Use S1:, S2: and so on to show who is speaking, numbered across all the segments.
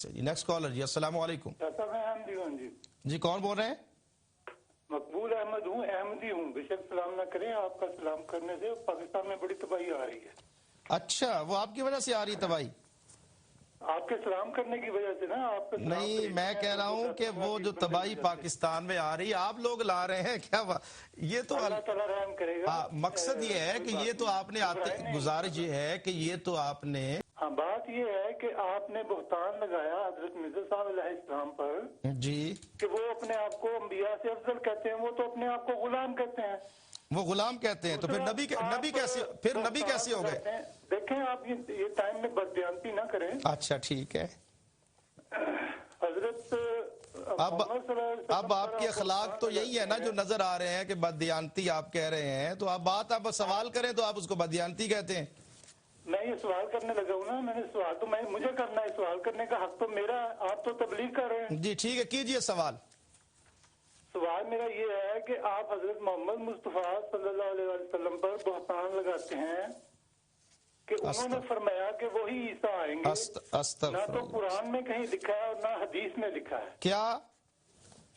S1: جی next collar جی السلام علیکم.
S2: میں احمدی ہوں جی.
S1: جی کون بول رہے ہیں؟
S2: مقبول احمد ہوں، احمدی ہوں. بے شک سلام نہ کریں، آپ کا سلام کرنے سے پاکستان میں بڑی تباہی آ رہی ہے.
S1: اچھا وہ آپ کی وجہ سے آ رہی تباہی؟
S2: آپ کے سلام کرنے کی وجہ سے نا. آپ کا
S1: نہیں میں کہہ رہا ہوں کہ وہ جو تباہی پاکستان میں آ رہی ہے آپ لوگ لا رہے ہیں کیا؟ یہ تو
S2: اللہ تعالیٰ رحم کرے گا.
S1: مقصد یہ ہے کہ یہ تو آپ نے گزارش یہ ہے کہ یہ تو آپ نے
S2: ہاں بات یہ ہے کہ آپ نے بہتان لگایا حضرت مرزا صاحب علیہ السلام پر
S1: جی
S2: کہ وہ اپنے آپ کو انبیاء سے افضل کہتے ہیں. وہ تو اپنے آپ کو غلام کہتے ہیں.
S1: وہ غلام کہتے ہیں تو پھر نبی کیسے ہو گئے؟
S2: دیکھیں آپ یہ ٹائم میں بددیانتی نہ کریں.
S1: اچھا ٹھیک ہے.
S2: حضرت
S1: اب آپ کے اخلاق تو یہی ہے نا جو نظر آ رہے ہیں کہ بددیانتی آپ کہہ رہے ہیں، تو اب بات آپ سوال کریں تو آپ اس کو بددیانتی کہتے ہیں.
S2: میں یہ سوال کرنے لگا ہوں نا. میں نے سوال تو مجھے کرنا ہے. سوال کرنے کا حق تو میرا. آپ تو تبلیغ کر رہے ہیں.
S1: جی ٹھیک ہے کیجئے سوال.
S2: سوال میرا یہ ہے کہ آپ حضرت محمد مصطفیٰ صلی اللہ علیہ وسلم پر بہتان لگاتے ہیں کہ انہوں نے فرمایا کہ وہی عیسیٰ آئیں گے. نہ تو قرآن میں کہیں لکھا ہے اور نہ حدیث میں لکھا ہے
S1: کیا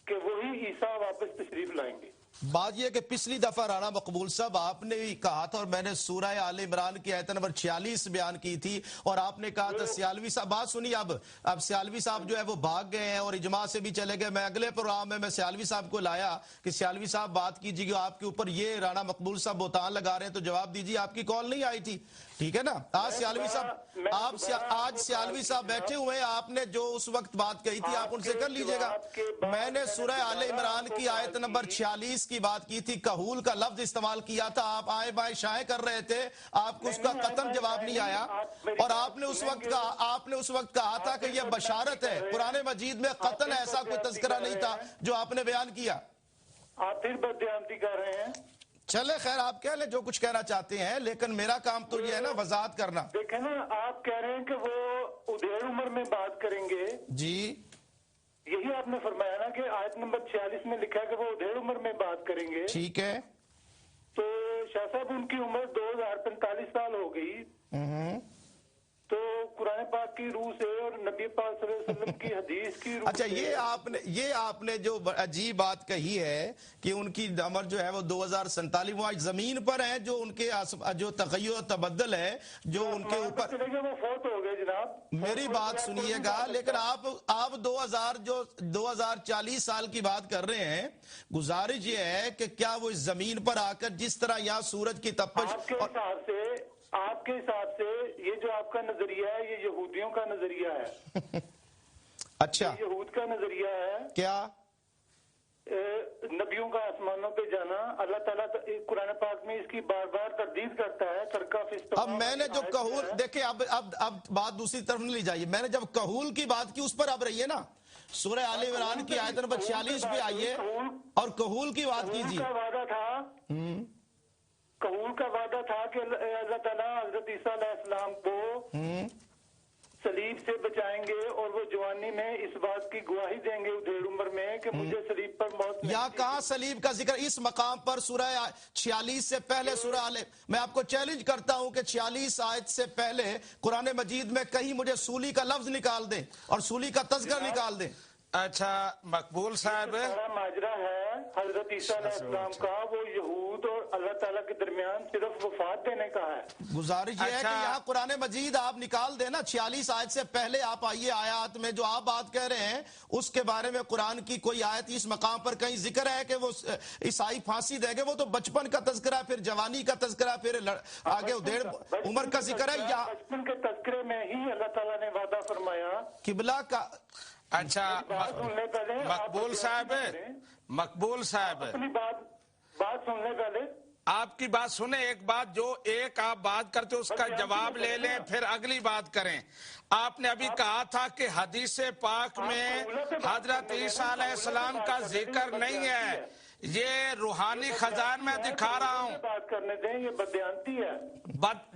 S2: کہ وہی عیسیٰ واپس تشریف لائیں گے.
S1: بات یہ کہ پچھلی دفعہ رانا مقبول صاحب آپ نے بھی کہا تھا اور میں نے سورہ آل عمران کی آیت نمبر 46 بیان کی تھی اور آپ نے کہا تھا سیالوی صاحب بات سنی. اب سیالوی صاحب جو ہے وہ بھاگ گئے ہیں اور اجماع سے بھی چلے گئے. میں اگلے پروگرام میں سیالوی صاحب کو لایا کہ سیالوی صاحب بات کیجیے کہ آپ کے اوپر یہ رانا مقبول صاحب بہتان لگا رہے ہیں تو جواب دیجیے. آپ کی کال نہیں آئی تھی ٹھیک ہے نا. آج سیالوی صاحب بیٹھے ہوئے ہیں. آپ نے جو اس وقت بات کہی تھی آپ ان سے کر لیجئے گا. میں نے سورہ آل عمران کی آیت نمبر 46 کی بات کی تھی. کہول کا لفظ استعمال کیا تھا. آپ آئے بائیں شائیں کر رہے تھے. آپ کو اس کا قطعاً جواب نہیں آیا اور آپ نے اس وقت کہا تھا کہ یہ بشارت ہے. قرآن مجید میں قطعاً ایسا کوئی تذکرہ نہیں تھا جو آپ نے بیان کیا.
S2: آپ پھر بددیانتی کر رہے ہیں.
S1: چلے خیر آپ کہہ لیں جو کچھ کہنا چاہتے ہیں لیکن میرا کام تو یہ ہے نا وضاحت کرنا.
S2: دیکھیں نا آپ کہہ رہے ہیں کہ وہ ادھیڑ عمر میں بات کریں گے.
S1: جی
S2: یہی آپ نے فرمایا نا کہ آیت نمبر 46 میں لکھا ہے کہ وہ ادھیڑ عمر میں بات کریں گے.
S1: ٹھیک ہے.
S2: تو شاہ صاحب ان کی عمر 2045 سال ہو گئی. تو قرآن پاک کی روح سے اور نبی پاک صلی اللہ علیہ وسلم کی حدیث کی روح
S1: اچھا یہ آپ نے جو عجیب بات کہی ہے کہ ان کی عمر جو ہے وہ 2047 وہ زمین پر ہے جو ان کے جو تغیر و تبدل ہے جو ان کے اوپر
S2: وہ فوت ہو گئے جناب.
S1: میری بات سنیے گا لیکن آپ 2040 سال کی بات کر رہے ہیں. گزارش یہ ہے کہ کیا وہ اس زمین پر آ کر جس طرح یہاں سورج کی تپش
S2: آپ کے حساب سے یہ جو آپ کا نظریہ ہے یہ یہودیوں کا نظریہ ہے.
S1: اچھا
S2: یہود کا نظریہ ہے
S1: کیا
S2: نبیوں کا آسمانوں پہ جانا. اللہ تعالیٰ قرآن پاک میں اس کی بار بار تردید کرتا ہے.
S1: اب میں نے جو کہول دیکھیں اب بات دوسری طرف نہیں لی جائیے. میں نے جب کہول کی بات کی اس پر اب رہیے نا. سورہ آل عمران کی آیت نمبر 46 پہ آئیے اور کہول کی بات کیجیے.
S2: کہول کا وعدہ تھا کہ اللہ تعالیٰ حضرت عیسیٰ علیہ السلام کو صلیب سے بچائیں گے اور وہ جوانی میں اس بات کی گواہی دیں گے ادھیڑ عمر میں کہ مجھے صلیب پر موت
S1: یا کہاں صلیب کا ذکر اس مقام پر سورہ 46 سے پہلے سورہ میں آپ کو چیلنج کرتا ہوں کہ 46 آیت سے پہلے قرآن مجید میں کہیں مجھے سولی کا لفظ نکال دیں اور سولی کا تذکر نکال دیں.
S3: اچھا مقبول صاحب
S2: ماجرا ہے حضرت عیسیٰ علیہ السلام کا وہ یہود اور اللہ تعالیٰ کے درمیان صرف وفات دینے کا ہے.
S1: گزارش یہ ہے کہ یہاں قرآن مجید آپ نکال دیں نا. 46 آیت سے پہلے آپ آئیے آیات میں جو آپ بات کہہ رہے ہیں اس کے بارے میں قرآن کی کوئی آیت اس مقام پر کہیں ذکر ہے کہ وہ عیسائی پھانسی دیں گے. وہ تو بچپن کا تذکرہ پھر جوانی کا تذکرہ پھر آگے ادھیڑ عمر کا ذکر ہے. یا
S2: بچپن کے تذکرے میں ہی اللہ تعالیٰ نے وعدہ فرمایا
S1: قبلہ کا.
S3: اچھا مقبول صاحب
S2: اپنی بات سن لیں پہلے.
S3: آپ کی بات سنیں. ایک بات جو آپ بات کرتے اس کا جواب لے لیں پھر اگلی بات کریں. آپ نے ابھی کہا تھا کہ حدیث پاک میں حضرت عیسیٰ علیہ السلام کا ذکر نہیں ہے. یہ روحانی خزان میں دکھا رہا ہوں.
S2: بات کرنے دیں یہ بددیانتی ہے.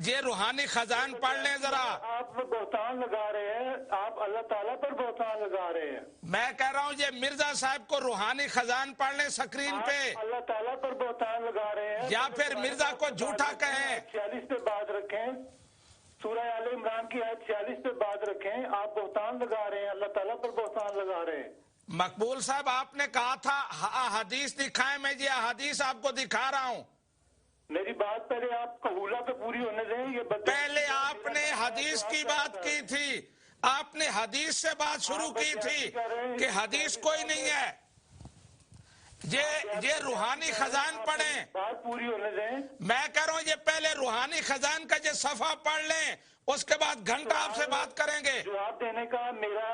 S3: یہ روحانی خزان پڑھ لیں ذرا.
S2: آپ بہتان لگا رہے ہیں. آپ اللہ تعالیٰ پر بہتان لگا رہے ہیں.
S3: میں کہہ رہا ہوں یہ مرزا صاحب کو روحانی خزان پڑھ لیں سکرین پہ.
S2: اللہ تعالیٰ پر بہتان لگا رہے ہیں
S3: یا پھر مرزا کو جھوٹا کہیں.
S2: 46 پہ بات رکھیں. سورہ آل عمران کی آیت 46 پہ بات رکھیں. آپ بہتان لگا رہے ہیں, اللہ تعالیٰ پر بہتان لگا رہے ہیں.
S3: مقبول صاحب آپ نے کہا تھا حدیث دکھائیں, میں یہ حدیث آپ کو دکھا رہا ہوں.
S2: میری بات پہلے آپ قبولہ پہ پوری ہونے دیں. یہ
S3: پہلے آپ نے حدیث کی بات کی تھی, آپ نے حدیث سے بات شروع کی تھی کہ حدیث کوئی نہیں ہے. یہ روحانی خزان پڑھیں.
S2: بات پوری ہونے دیں.
S3: میں کہہ رہا ہوں یہ پہلے روحانی خزان کا یہ صفحہ پڑھ لیں, اس کے بعد گھنٹہ آپ سے بات کریں گے.
S2: جواب دینے کا میرا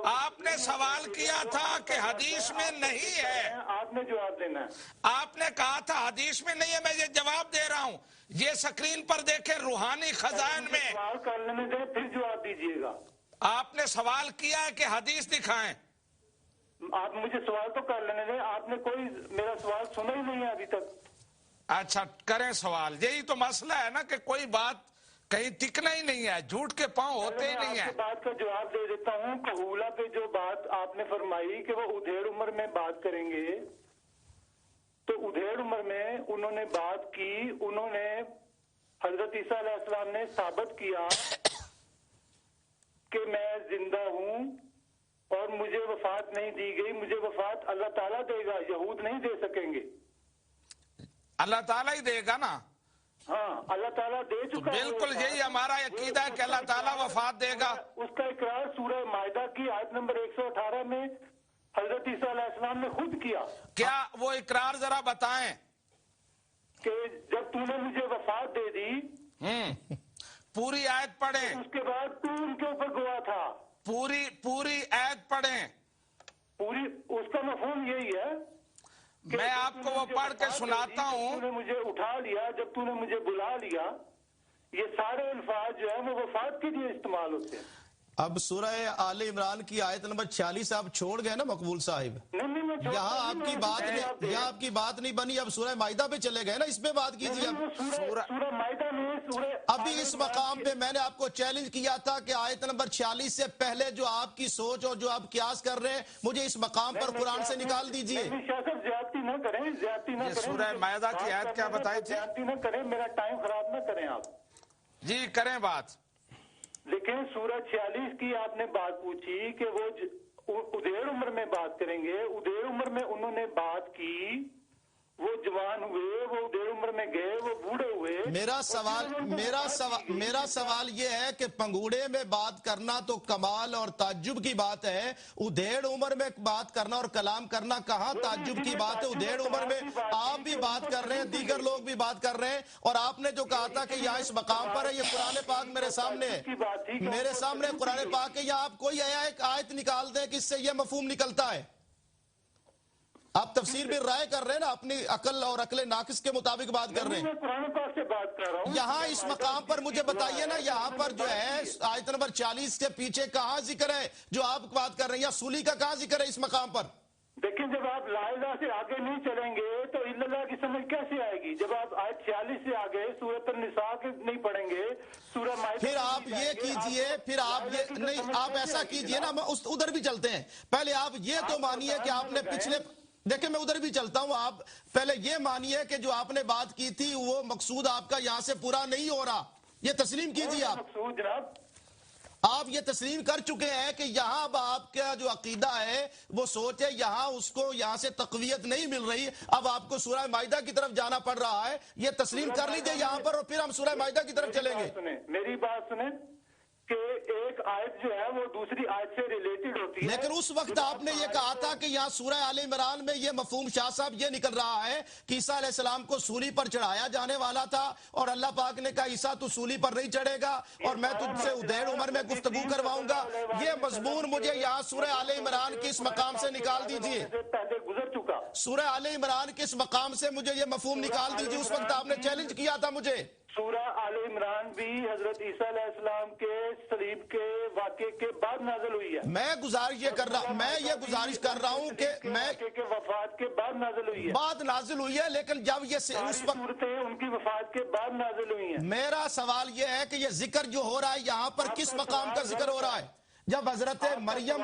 S3: آپ نے سوال کیا تھا کہ حدیث میں نہیں ہے,
S2: آپ نے جواب دینا ہے.
S3: آپ نے کہا تھا حدیث میں نہیں ہے, میں یہ جواب دے رہا ہوں. یہ سکرین پر دیکھیں روحانی خزان میں
S2: سوال کر لینے دیں پھر جواب دیجئے گا.
S3: آپ نے سوال کیا ہے کہ حدیث دکھائیں.
S2: آپ مجھے سوال تو کر لینے دیں. آپ نے کوئی میرا سوال سنا ہی نہیں ہے ابھی تک.
S3: اچھا کریں سوال. یہی تو مسئلہ ہے نا کہ کوئی بات کہیں ٹکنا ہی نہیں ہے, جھوٹ کے پاؤں ہوتے ہی نہیں
S2: میں
S3: ہیں.
S2: آپ کی بات کا جواب دے دیتا ہوں. کہولہ پہ جو بات آپ نے فرمائی کہ وہ ادھیڑ عمر میں بات کریں گے, تو ادھیڑ عمر میں انہوں نے بات کی. انہوں نے حضرت عیسیٰ علیہ السلام نے ثابت کیا کہ میں زندہ ہوں اور مجھے وفات نہیں دی گئی. مجھے وفات اللہ تعالیٰ دے گا, یہود نہیں دے سکیں گے.
S3: اللہ تعالیٰ ہی دے گا نا.
S2: ہاں اللہ تعالیٰ دے چکا ہے.
S3: بالکل یہی ہمارا عقیدہ ہے کہ اللہ تعالیٰ وفات دے گا.
S2: اس کا اقرار سورہ مائدہ کی آیت نمبر 118 میں حضرت عیسیٰ علیہ السلام نے خود کیا.
S3: کیا وہ اقرار ذرا بتائیں
S2: کہ جب تو نے مجھے وفات دے دی,
S3: پوری آیت پڑھیں.
S2: اس کے بعد تو ان کے اوپر گواہ تھا.
S3: پوری آیت پڑھیں.
S2: پوری اس کا مفہوم یہی ہے.
S3: میں آپ کو وہ پڑھ کے سناتا ہوں.
S2: تو نے مجھے اٹھا لیا, جب تو نے مجھے بلا لیا. یہ سارے الفاظ جو ہیں وہ وفات کے لیے استعمال ہوتے ہیں.
S1: اب سورہ آل عمران کی آیت نمبر 46 آپ چھوڑ گئے نا مقبول صاحب. یہاں آپ کی بات نہیں بنی. اب سورہ مائدہ پہ چلے گئے نا, اس پہ بات کیجیے.
S2: سورہ مائدہ میں
S1: ابھی اس مقام پہ میں نے آپ کو چیلنج کیا تھا کہ آیت نمبر 46 سے پہلے جو آپ کی سوچ اور جو آپ قیاس کر رہے ہیں, مجھے اس مقام پر قرآن سے نکال دیجیے.
S2: زیادتی نہ کریں, زیادتی نہ کریں.
S3: سورہ مائدہ کی آیت کیا بتائی تھی؟
S2: زیادتی نہ کریں, میرا ٹائم خراب نہ کریں آپ.
S3: جی کریں بات.
S2: لیکن سورہ 46 کی آپ نے بات پوچھی کہ وہ ادھیڑ عمر میں بات کریں گے. ادھیڑ عمر میں انہوں نے بات کی, وہ جوان ہوئے, وہ ادھیڑ عمر میں گئے, وہ بوڑھے ہوئے.
S1: میرا سوال یہ ہے کہ پنگوڑے میں بات کرنا تو کمال اور تعجب کی بات ہے. ادھیڑ عمر میں بات کرنا اور کلام کرنا کہاں تعجب کی بات ہے؟ ادھیڑ عمر میں آپ بھی بات کر رہے ہیں, دیگر لوگ بھی بات کر رہے ہیں, اور آپ نے جو کہا تھا کہ یہاں اس مقام پر ہے, یہ قرآن پاک میرے سامنے ہے. میرے سامنے قرآن پاک ہے. یا آپ کوئی آیت نکال دیں کہ اس سے یہ مفہوم نکلتا ہے. آپ تفسیر بھی رائے کر رہے ہیں نا, اپنی عقل اور عقل ناقص کے مطابق بات کر رہے ہیں.
S2: میں قرآن پاک سے بات کر رہا ہوں.
S1: یہاں اس مقام پر مجھے بتائیے نا, یہاں پر جو ہے آیت نمبر 40 کے پیچھے کہاں ذکر ہے جو آپ بات کر رہے ہیں, یا سولی کا کہاں ذکر ہے اس مقام پر؟
S2: دیکھیں جب آپ لا الہ سے آگے نہیں چلیں گے تو اللہ کی سمجھ کیسے آئے گی؟ جب آپ آیت 46 سے آگے سورۃ النساء کے نہیں پڑھیں گے, سورہ مائدہ
S1: پھر آپ یہ کیجئے, پھر آپ یہ نہیں, آپ ایسا کیجئے نا, ادھر بھی چلتے ہیں. پہلے آپ یہ تو مانیے کہ آپ نے پچھلے, دیکھیں میں ادھر بھی چلتا ہوں, آپ پہلے یہ مانیے کہ جو آپ نے بات کی تھی وہ مقصود آپ کا یہاں سے پورا نہیں ہو رہا. یہ تسلیم کیجئے. آپ یہ تسلیم کر چکے ہیں کہ یہاں اب آپ کا جو عقیدہ ہے وہ سوچ ہے, یہاں اس کو یہاں سے تقویت نہیں مل رہی, اب آپ کو سورہ مائدہ کی طرف جانا پڑ رہا ہے. یہ تسلیم کر لیجئے یہاں پر, اور پھر ہم سورہ مائدہ کی طرف چلیں گے.
S2: میری بات سنیں کہ ایک آیت جو ہے وہ دوسری آیت سے ریلیٹڈ ہوتی ہے.
S1: لیکن اس وقت آپ نے یہ کہا تھا کہ یہاں سورہ آل عمران میں یہ مفہوم شاہ صاحب یہ نکل رہا ہے کہ عیسیٰ علیہ السلام کو سولی پر چڑھایا جانے والا تھا, اور اللہ پاک نے کہا عیسیٰ تو سولی پر نہیں چڑھے گا اور میں تجھ سے ادھیڑ عمر میں گفتگو کرواؤں گا. یہ مضمون مجھے یہاں سورہ آل عمران کے اس مقام سے نکال دیجئے.
S2: پہلے گزر چکا
S1: سورہ آل عمران کے اس مقام سے مجھے یہ مفہوم نکال دیجئے. اس وقت آپ نے چیلنج کیا تھا مجھے.
S2: سورہ آل عمران بھی حضرت عیسیٰ علیہ السلام کے صلیب کے واقعے کے بعد نازل ہوئی ہے.
S1: میں گزارش یہ کر رہا ہوں کہ میں
S2: کے وفات کے بعد نازل ہوئی ہے.
S1: بعد نازل ہوئی ہے, لیکن جب یہ اس وقت
S2: صورتیں ان کی وفات کے بعد نازل ہوئی ہیں.
S1: میرا سوال یہ ہے کہ یہ ذکر جو ہو رہا ہے یہاں پر کس مقام کا ذکر ہو رہا ہے؟ جب حضرت مریم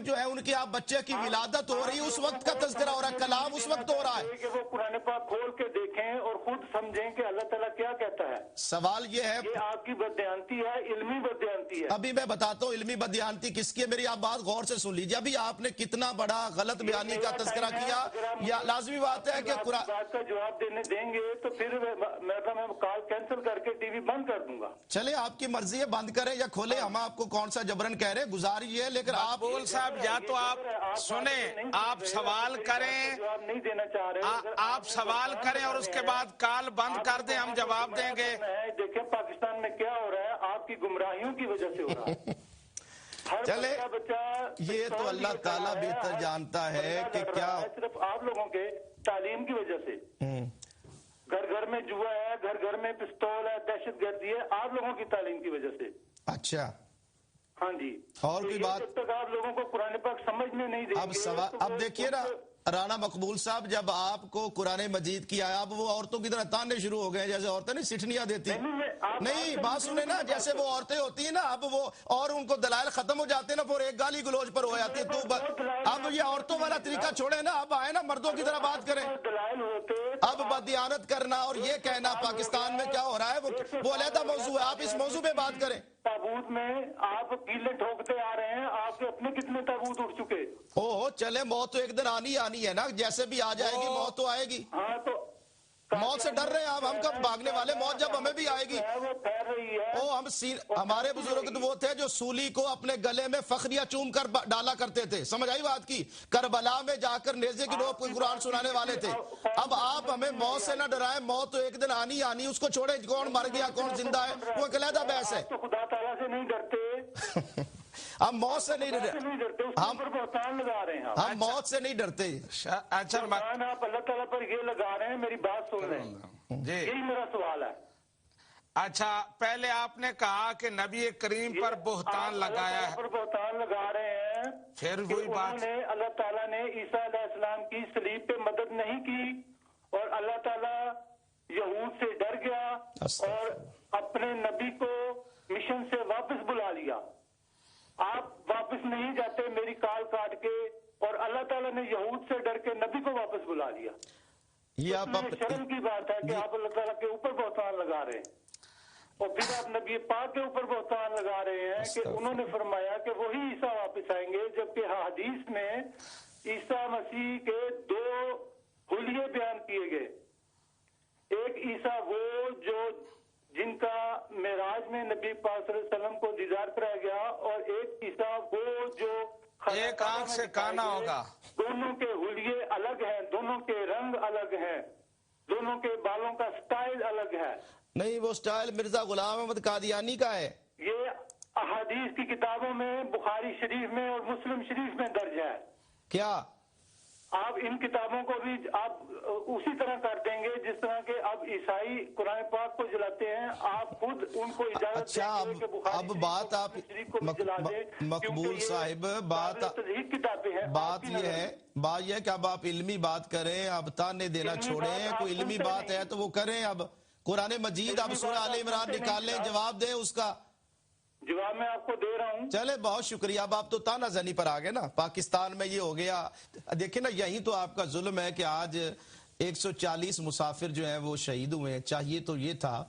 S1: جو ہے ان کی آپ بچے کی ولادت ہو رہی ہے اس وقت کا تذکرہ ہو رہا ہے، کلام اس وقت ہو رہا ہے
S2: کہ وہ قرآن پاک کھول کے دیکھیں اور خود سمجھیں کہ اللہ تعالیٰ کیا کہتا ہے۔
S1: سوال یہ ہے،
S2: یہ آپ کی بددیانتی ہے، علمی بددیانتی ہے۔
S1: ابھی میں بتاتا ہوں علمی بددیانتی کس کی ہے، میری آپ بات غور سے سن لیجیے۔ ابھی آپ نے کتنا بڑا غلط بیانی کا تذکرہ کیا، یا لازمی بات ہے کہ قرآن
S2: بات کا جواب دینے دیں گے تو پھر میں کال کینسل کر کے ٹی وی بند کر دوں گا۔
S1: چلے آپ کی مرضی ہے، بند کریں یا کھولیں، ہم آپ کو کون سا جبرن کہہ رہے ہیں، گزاری ہے، لیکن آپ
S3: مقبول صاحب یا تو آپ سنیں، آپ سوال کریں،
S2: جواب نہیں دینا چاہ رہے،
S3: آپ سوال کریں اور اس کے بعد کال بند کر دیں، ہم جواب دیں گے۔
S2: دیکھیں پاکستان میں کیا ہو رہا ہے، آپ کی گمراہیوں کی وجہ سے ہو رہا ہے۔
S1: چلے یہ تو اللہ تعالیٰ بہتر جانتا ہے کہ کیا،
S2: صرف آپ لوگوں کے تعلیم کی وجہ سے گھر گھر میں جوا ہے، گھر گھر میں پستول ہے، دہشت گردی ہے، آپ لوگوں کی تعلیم کی وجہ سے۔
S1: اچھا
S2: ہاں جی،
S1: اور کوئی بات؟
S2: جب تک آپ لوگوں کو قرآن پاک سمجھ میں نہیں دیں گے،
S1: اب دیکھیے نا رانا مقبول صاحب، جب آپ کو قرآن مجید کی آیا، اب وہ عورتوں کی طرح تانے شروع ہو گئے، جیسے عورتیں نہیں سٹھنیاں دیتی، نہیں بات سنیں نا، جیسے وہ عورتیں ہوتی ہیں نا، اب وہ اور ان کو دلائل ختم ہو جاتے ہیں نا، پھر ایک گالی گلوچ پر ہو جاتی ہے، تو اب یہ عورتوں والا طریقہ چھوڑے نا، اب آئے نا مردوں کی طرح بات کریں۔ اب بددیانت کرنا اور یہ کہنا پاکستان میں کیا ہو رہا ہے وہ علیحدہ موضوع ہے، آپ اس موضوع پہ بات کریں۔
S2: تابوت میں آپ کیلے ٹھوکتے آ رہے ہیں، آپ کے اپنے کتنے تابوت اٹھ چکے؟
S1: اوہ چلے، موت تو ایک دن آنی ہے نا، جیسے بھی آ جائے گی موت تو آئے گی۔
S2: ہاں تو
S1: موت سے ڈر رہے ہیں آپ، ہم کب بھاگنے والے، موت جب ہمیں بھی آئے گی۔
S2: وہ پھیل رہی ہے۔
S1: ہمارے بزرگ تو وہ تھے جو سولی کو اپنے گلے میں فخریہ چوم کر ڈالا کرتے تھے، سمجھ آئی بات کی، کربلا میں جا کر نیزے کی نوک پر قرآن سنانے والے تھے۔ اب آپ ہمیں موت سے نہ ڈرائیں، موت تو ایک دن آنی، اس کو چھوڑیں، کون مر گیا کون زندہ ہے وہ ایک علیحدہ بحث ہے۔
S2: تو خدا تعالیٰ سے نہیں ڈرتے،
S1: ہم موت سے نہیں ڈرتے،
S2: ہم بہتان لگا رہے ہیں،
S1: ہم موت سے نہیں ڈرتے۔
S3: اچھا
S2: آپ اللہ تعالیٰ پر یہ لگا رہے ہیں، میری بات سن رہے ہیں،
S3: جی
S2: یہی میرا سوال ہے۔
S3: اچھا، پہلے آپ نے کہا کہ نبی کریم پر بہتان لگایا ہے،
S2: پر بہتان لگا رہے ہیں،
S3: پھر وہی بات،
S2: اللہ تعالیٰ نے عیسیٰ علیہ السلام کی صلیب پہ مدد نہیں کی، اور اللہ تعالیٰ یہود سے ڈر گیا اور اپنے نبی کو مشن سے واپس بلا لیا۔ آپ واپس نہیں جاتے میری کال کاٹ کے، اور اللہ تعالیٰ نے یہود سے ڈر کے نبی کو واپس بلا لیا۔
S1: یہ آپ
S2: شرم کی بات ہے کہ آپ اللہ تعالیٰ کے اوپر بہتان لگا رہے ہیں، اور پھر آپ نبی پاک کے اوپر بہتان لگا رہے ہیں کہ انہوں نے فرمایا کہ وہی عیسیٰ واپس آئیں گے، جبکہ حدیث میں عیسیٰ مسیح کے دو حلیے بیان کیے گئے۔ ایک عیسیٰ وہ جو جن کا معراج میں نبی پاک صلی اللہ علیہ وسلم کو دیدار کرایا گیا، اور ایک عیسیٰ وہ جو
S3: ایک آنکھ سے کانا ہوگا۔
S2: دونوں کے حلیے الگ ہیں، دونوں کے رنگ الگ ہیں، دونوں کے بالوں کا سٹائل الگ ہے۔
S1: نہیں، وہ سٹائل مرزا غلام احمد قادیانی کا ہے۔
S2: یہ احادیث کی کتابوں میں، بخاری شریف میں اور مسلم شریف میں درج ہے۔
S1: کیا
S2: آپ ان کتابوں کو بھی آپ اسی طرح کر دیں گے جس طرح کہ اب عیسائی قرآن پاک کو جلاتے ہیں، آپ خود ان کو اجازت
S1: اچھا
S2: دیں گے کہ بخاری
S1: اب بات آپ
S2: شریف کو بھی جلا دیں،
S1: مقبول صاحب، بات یہ ہے کہ اب آپ علمی بات کریں، اب تانے دینا چھوڑیں، کوئی علمی بات ہے تو وہ کریں۔ اب قرآن مجید اب سورہ آل عمران نکالیں، جواب دیں اس کا۔
S2: جواب میں آپ کو دے رہا ہوں۔
S1: چلے بہت شکریہ، اب آپ تو تانا زنی پر آگئے نا، پاکستان میں یہ ہو گیا۔ دیکھیں نا، یہی تو آپ کا ظلم ہے کہ آج 140 مسافر جو ہیں وہ شہید ہوئے ہیں۔ چاہیے تو یہ تھا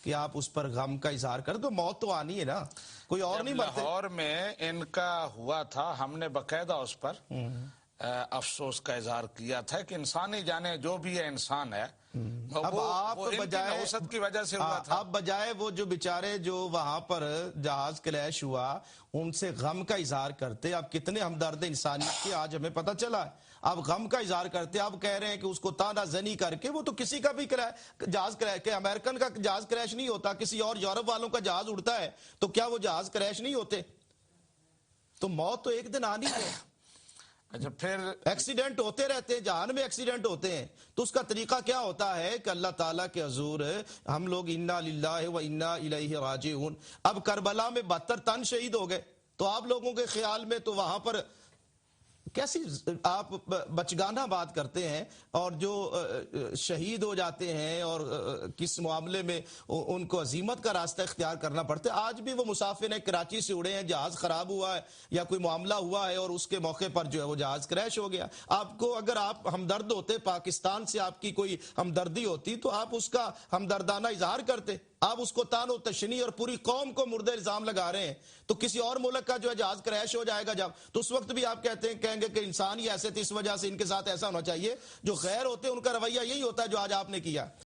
S1: کہ آپ اس پر غم کا اظہار کریں، تو موت تو آنی ہے نا، کوئی اور نہیں مرتے۔
S3: لاہور میں ان کا ہوا تھا، ہم نے باقاعدہ اس پر افسوس کا اظہار کیا تھا کہ انسانی جانے جو بھی ہے انسان ہے،
S1: اب آپ بجائے
S3: نوست کی وجہ سے ہوا تھا،
S1: اب بجائے وہ جو بیچارے جو وہاں پر جہاز کریش ہوا ان سے غم کا اظہار کرتے، اب کتنے ہمدرد انسانیت کے آج ہمیں پتہ چلا ہے، اب غم کا اظہار کرتے، اب کہہ رہے ہیں کہ اس کو تانا زنی کر کے، وہ تو کسی کا بھی جہاز کریش، کہ امریکن کا جہاز کریش نہیں ہوتا، کسی اور یورپ والوں کا جہاز اڑتا ہے تو کیا وہ جہاز کریش نہیں ہوتے؟ تو موت تو ایک دن آنی ہے۔
S3: اچھا، پھر
S1: ایکسیڈنٹ ہوتے رہتے ہیں، جہان میں ایکسیڈنٹ ہوتے ہیں، تو اس کا طریقہ کیا ہوتا ہے کہ اللہ تعالیٰ کے حضور ہم لوگ انا للہ و انا الیہ راجعون۔ اب کربلا میں 72 تن شہید ہو گئے، تو آپ لوگوں کے خیال میں تو وہاں پر کیسی آپ بچگانہ بات کرتے ہیں، اور جو شہید ہو جاتے ہیں اور کس معاملے میں ان کو عزیمت کا راستہ اختیار کرنا پڑتا ہے. آج بھی وہ مسافر ہیں، کراچی سے اڑے ہیں، جہاز خراب ہوا ہے یا کوئی معاملہ ہوا ہے اور اس کے موقع پر جو ہے وہ جہاز کریش ہو گیا. آپ کو اگر آپ ہمدرد ہوتے، پاکستان سے آپ کی کوئی ہمدردی ہوتی تو آپ اس کا ہمدردانہ اظہار کرتے. آپ اس کو تان و تشنی اور پوری قوم کو مرد الزام لگا رہے ہیں. تو کسی اور ملک کا جو ہے جہاز کریش ہو جائے گا جب، تو اس وقت بھی آپ کہیں گے کہ انسان ہی ایسے تھے، اس وجہ سے ان کے ساتھ ایسا ہونا چاہیے. جو غیر ہوتے ہیں ان کا رویہ یہی ہوتا ہے جو آج آپ نے کیا.